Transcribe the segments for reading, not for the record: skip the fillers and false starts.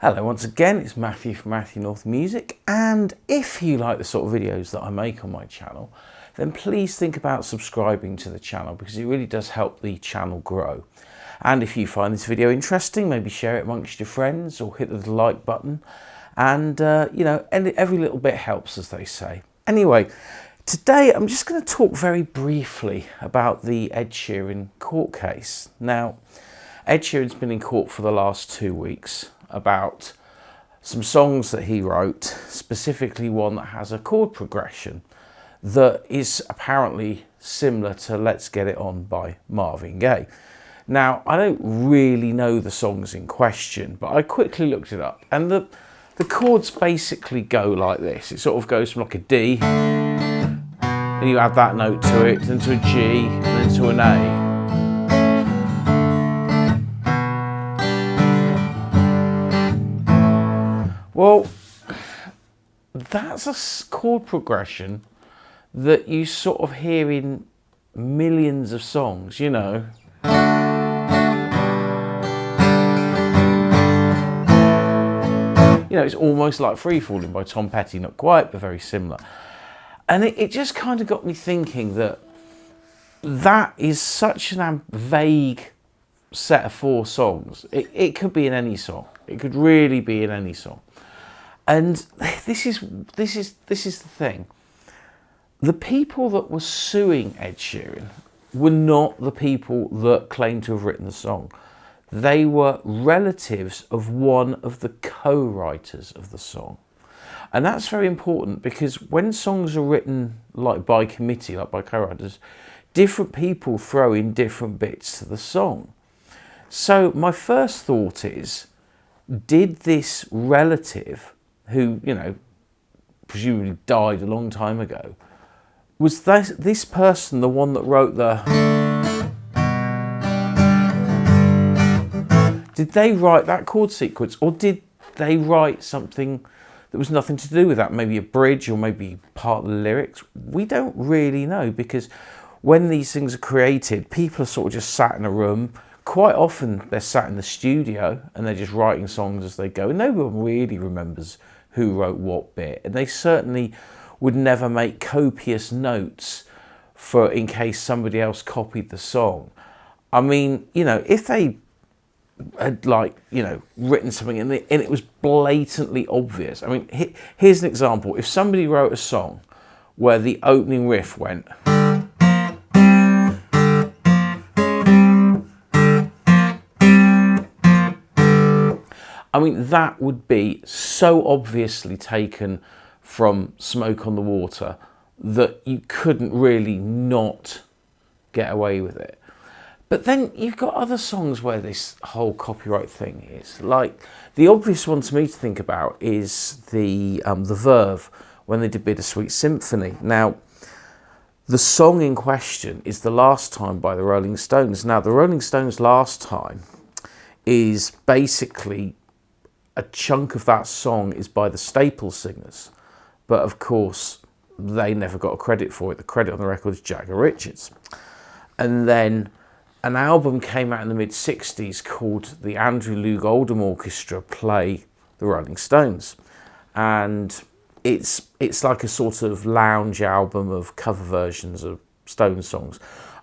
Hello once again, it's Matthew from Matthew North Music, and if you like the sort of videos that I make on my channel, then please think about subscribing to the channel because it really does help the channel grow. And if you find this video interesting, maybe share it amongst your friends or hit the like button, and every little bit helps, as they say. Anyway, today I'm just going to talk very briefly about the Ed Sheeran court case. Now, Ed Sheeran's been in court for the last 2 weeks about some songs that he wrote, specifically one that has a chord progression that is apparently similar to Let's Get It On by Marvin Gaye. Now, I don't really know the songs in question, but I quickly looked it up, and the chords basically go like this. It sort of goes from like a D, and you add that note to it, then to a G, and then to an A. Well, that's a chord progression that you sort of hear in millions of songs, you know. It's almost like Free Falling by Tom Petty, not quite, but very similar. And it just kind of got me thinking that is such a vague set of 4 songs. It could be in any song. It could really be in any song. And this is the thing. The people that were suing Ed Sheeran were not the people that claimed to have written the song. They were relatives of one of the co-writers of the song. And that's very important because when songs are written like by committee, like by co-writers, different people throw in different bits to the song. So my first thought is, did this relative, who, presumably died a long time ago, was this person the one that wrote did they write that chord sequence, or did they write something that was nothing to do with that? Maybe a bridge or maybe part of the lyrics? We don't really know, because when these things are created, people are sort of just sat in a room. Quite often they're sat in the studio and they're just writing songs as they go, and no one really remembers who wrote what bit, and they certainly would never make copious notes in case somebody else copied the song. I mean, if they had written something and it was blatantly obvious. I mean, here's an example. If somebody wrote a song where the opening riff went, I mean, that would be so obviously taken from Smoke on the Water that you couldn't really not get away with it. But then you've got other songs where this whole copyright thing is. Like, the obvious one to me to think about is the Verve, when they did Bittersweet Symphony. Now, the song in question is The Last Time by the Rolling Stones. Now, the Rolling Stones' Last Time is basically a chunk of that song is by the Staple Singers. But of course, they never got a credit for it. The credit on the record is Jagger Richards. And then an album came out in the mid-60s called the Andrew Loog Oldham Orchestra Play the Rolling Stones. And it's like a sort of lounge album of cover versions of Stones songs.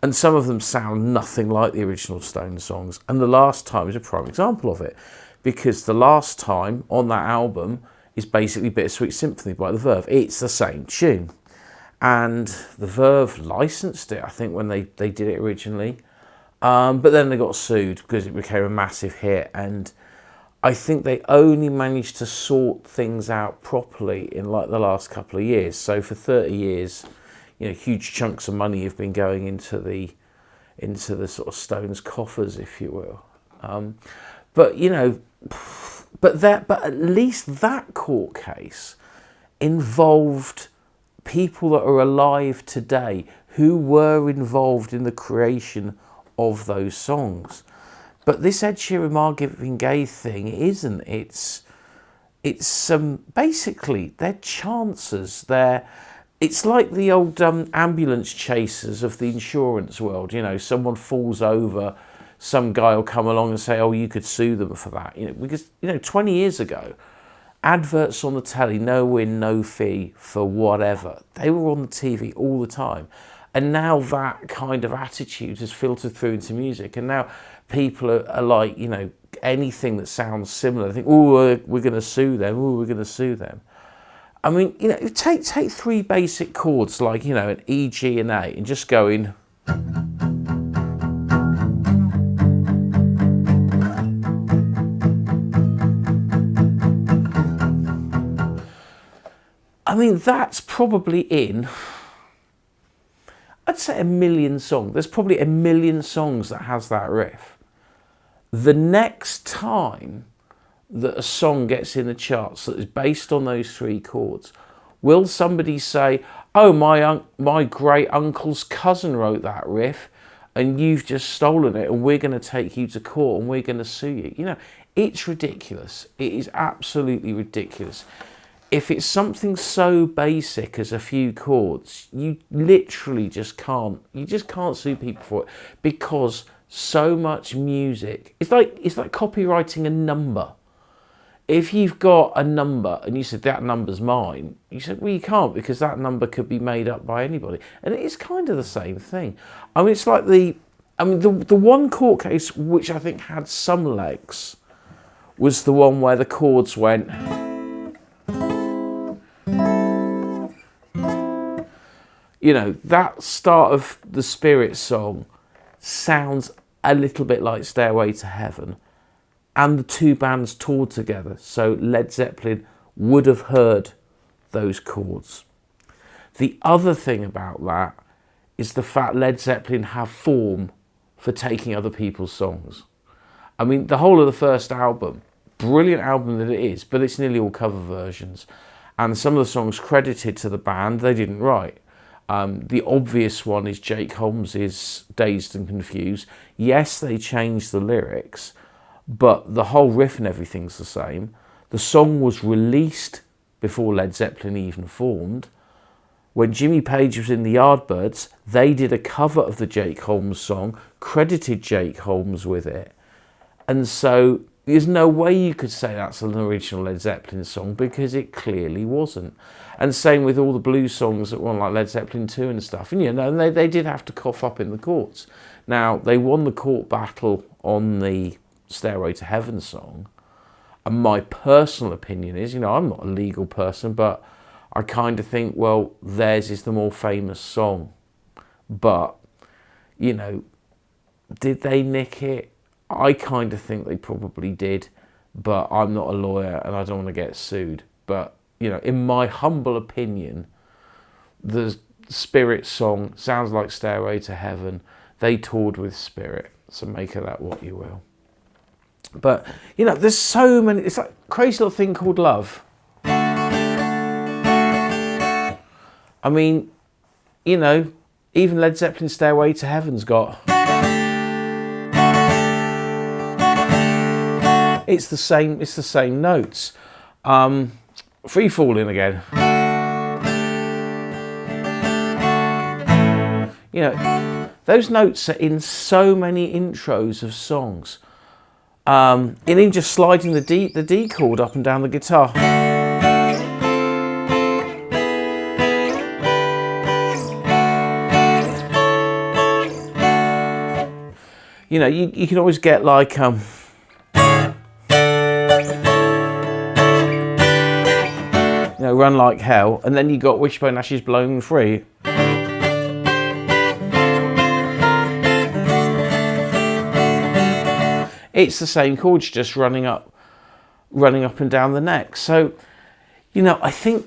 And some of them sound nothing like the original Stones songs. And The Last Time is a prime example of it, because The Last Time on that album is basically Bittersweet Symphony by the Verve. It's the same tune. And the Verve licensed it, I think, when they did it originally. But then they got sued because it became a massive hit. And I think they only managed to sort things out properly in like the last couple of years. So for 30 years, huge chunks of money have been going into the sort of Stones coffers, if you will. But at least that court case involved people that are alive today who were involved in the creation of those songs. But this Ed Sheeran Marvin Gaye thing isn't. It's basically they're chances. It's like the old ambulance chasers of the insurance world. Someone falls over, some guy will come along and say, oh, you could sue them for that. Because 20 years ago, adverts on the telly, no win, no fee for whatever. They were on the TV all the time. And now that kind of attitude has filtered through into music. And now people are like, anything that sounds similar, they think, oh, we're going to sue them. Oh, we're going to sue them. I mean, take three basic chords like, an E, G, and A, and just go in. I mean, that's probably in, I'd say, 1 million songs. There's probably 1 million songs that has that riff. The next time that a song gets in the charts that is based on those three chords, will somebody say, oh, my great uncle's cousin wrote that riff and you've just stolen it and we're going to take you to court and we're going to sue you? It's ridiculous. It is absolutely ridiculous. If it's something so basic as a few chords, you literally just can't sue people for it, because so much music, it's like copywriting a number. If you've got a number and you said that number's mine, you said, well, you can't, because that number could be made up by anybody. And it's kind of the same thing. I mean, it's like the one court case which I think had some legs was the one where the chords went. That start of the Spirit song sounds a little bit like Stairway to Heaven, and the two bands toured together, so Led Zeppelin would have heard those chords. The other thing about that is the fact Led Zeppelin have form for taking other people's songs. I mean, the whole of the first album, brilliant album that it is, but it's nearly all cover versions, and some of the songs credited to the band they didn't write. The obvious one is Jake Holmes's Dazed and Confused. Yes, they changed the lyrics, but the whole riff and everything's the same. The song was released before Led Zeppelin even formed. When Jimmy Page was in the Yardbirds, they did a cover of the Jake Holmes song, credited Jake Holmes with it. And so there's no way you could say that's an original Led Zeppelin song, because it clearly wasn't. And same with all the blues songs that were on like Led Zeppelin 2 and stuff. And they did have to cough up in the courts. Now, they won the court battle on the Stairway to Heaven song. And my personal opinion is, I'm not a legal person, but I kind of think, well, theirs is the more famous song. But, did they nick it? I kind of think they probably did, but I'm not a lawyer and I don't want to get sued. But, in my humble opinion, the Spirit song sounds like Stairway to Heaven. They toured with Spirit, so make of that what you will. But, there's so many, it's like a crazy little thing called love. I mean, even Led Zeppelin Stairway to Heaven's got... It's the same notes. Free Falling again. Those notes are in so many intros of songs. In just sliding the D chord up and down the guitar. You can always get like Run Like Hell, and then you got Wishbone Ashes Blown Free. It's the same chords, just running up and down the neck. So, I think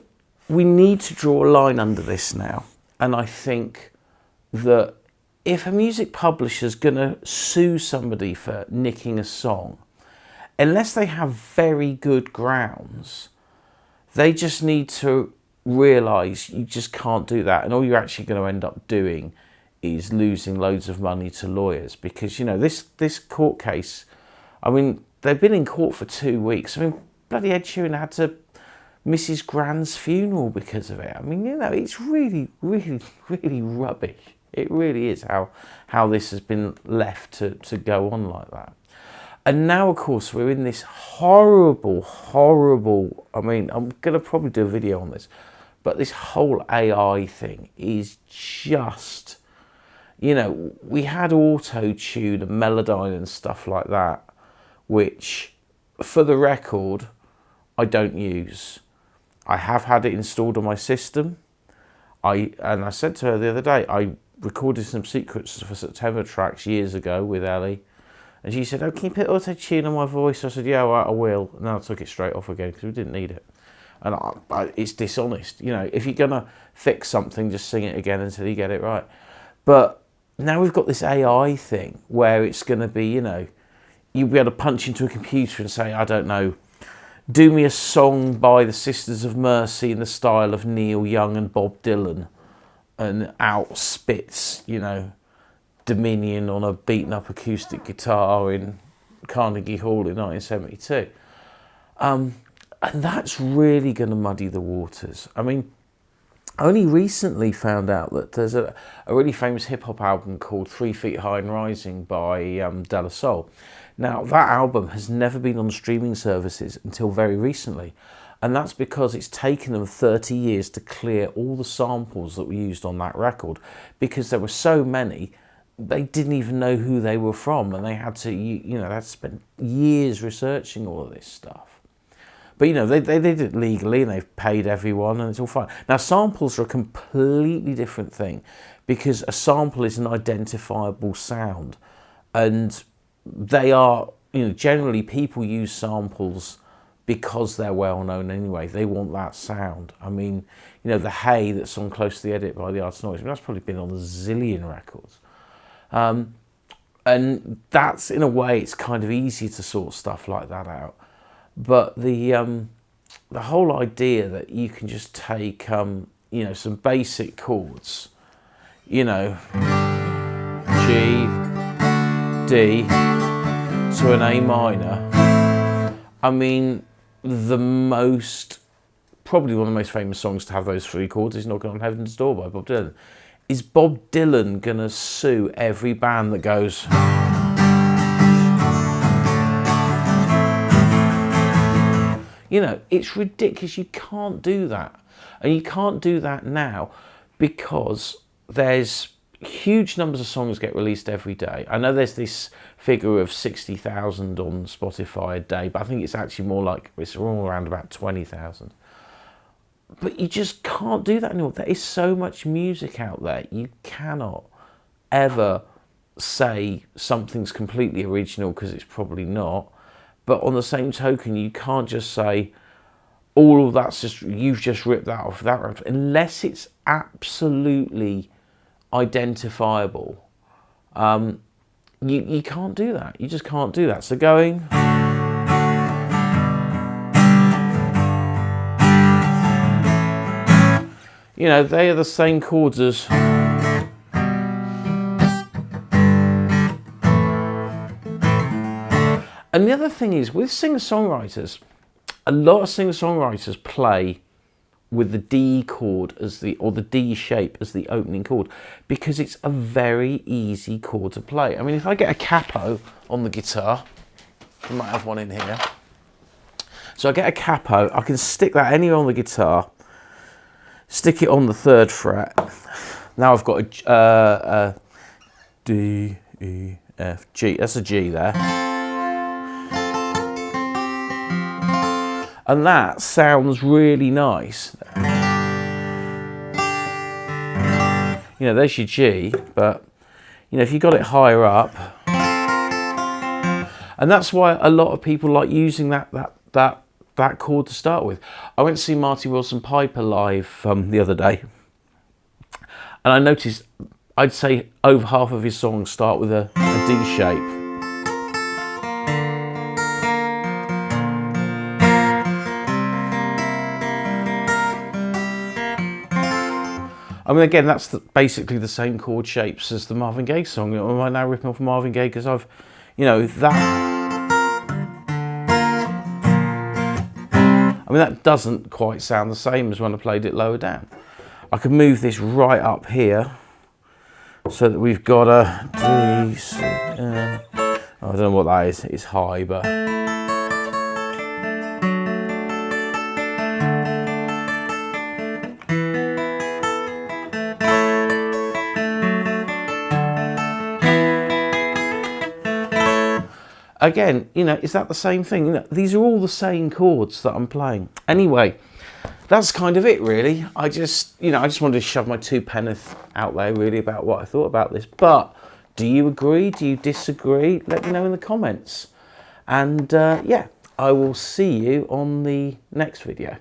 we need to draw a line under this now. And I think that if a music publisher's going to sue somebody for nicking a song, unless they have very good grounds, they just need to realise you just can't do that. And all you're actually going to end up doing is losing loads of money to lawyers. Because, this court case, I mean, they've been in court for 2 weeks. I mean, bloody Ed Sheeran had to miss his grand's funeral because of it. I mean, it's really, really, really rubbish. It really is how this has been left to go on like that. And now, of course, we're in this horrible, I mean, I'm going to probably do a video on this, but this whole AI thing is just, you know, we had auto-tune and Melodyne and stuff like that, which, for the record, I don't use. I have had it installed on my system. And I said to her the other day, I recorded some secrets for September tracks years ago with Ellie. And she said, oh, can you put auto-tune on my voice? I said, yeah, well, I will. And then I took it straight off again because we didn't need it. And it's dishonest. You know, if you're going to fix something, just sing it again until you get it right. But now we've got this AI thing where it's going to be, you know, you'll be able to punch into a computer and say, I don't know, do me a song by the Sisters of Mercy in the style of Neil Young and Bob Dylan. And out spits, you know, Dominion on a beaten up acoustic guitar in Carnegie Hall in 1972. And that's really going to muddy the waters. I mean, I only recently found out that there's a really famous hip-hop album called 3 Feet High and Rising by De La Soul. Now, that album has never been on streaming services until very recently. And that's because it's taken them 30 years to clear all the samples that were used on that record, because there were so many, they didn't even know who they were from, and they had to, you know, they had to spend years researching all of this stuff. But, you know, they did it legally, and they've paid everyone, and it's all fine. Now, samples are a completely different thing, because a sample is an identifiable sound, and they are, you know, generally people use samples because they're well known anyway. They want that sound. I mean, you know, the Hey that's on Close to the Edit by the Arts Noise, I mean, that's probably been on a zillion records. And that's, in a way, it's kind of easy to sort stuff like that out. But the whole idea that you can just take, you know, some basic chords, you know, G, D to an A minor. I mean, probably one of the most famous songs to have those three chords is Knocking on Heaven's Door by Bob Dylan. Is Bob Dylan gonna sue every band that goes, you know, it's ridiculous. You can't do that. And you can't do that now because there's huge numbers of songs get released every day. I know there's this figure of 60,000 on Spotify a day, but I think it's actually more like, it's all around about 20,000. But you just can't do that anymore. There is so much music out there. You cannot ever say something's completely original, because it's probably not. But on the same token, you can't just say, all of that's just, you've just ripped that off that record, unless it's absolutely identifiable. You can't do that. You just can't do that. So going, you know, they are the same chords as, and the other thing is, with singer-songwriters, a lot of singer-songwriters play with the D chord or the D shape as the opening chord, because it's a very easy chord to play. I mean, if I get a capo on the guitar, I might have one in here. So I get a capo, I can stick that anywhere on the guitar, stick it on the 3rd fret. Now I've got a D, E, F, G. That's a G there. And that sounds really nice. You know, there's your G, but, you know, if you got it higher up, and that's why a lot of people like using that chord to start with. I went to see Marty Wilson Piper live the other day, and I noticed, I'd say over half of his songs start with a D shape. I mean, again, that's basically the same chord shapes as the Marvin Gaye song. Am I now ripping off Marvin Gaye because I've, you know, that. I mean, that doesn't quite sound the same as when I played it lower down. I could move this right up here, so that we've got a D, C, I don't know what that is, it's high, but again, you know, is that the same thing? You know, these are all the same chords that I'm playing. Anyway, that's kind of it, really. I just wanted to shove my 2 penneth out there, really, about what I thought about this. But do you agree? Do you disagree? Let me know in the comments. And yeah, I will see you on the next video.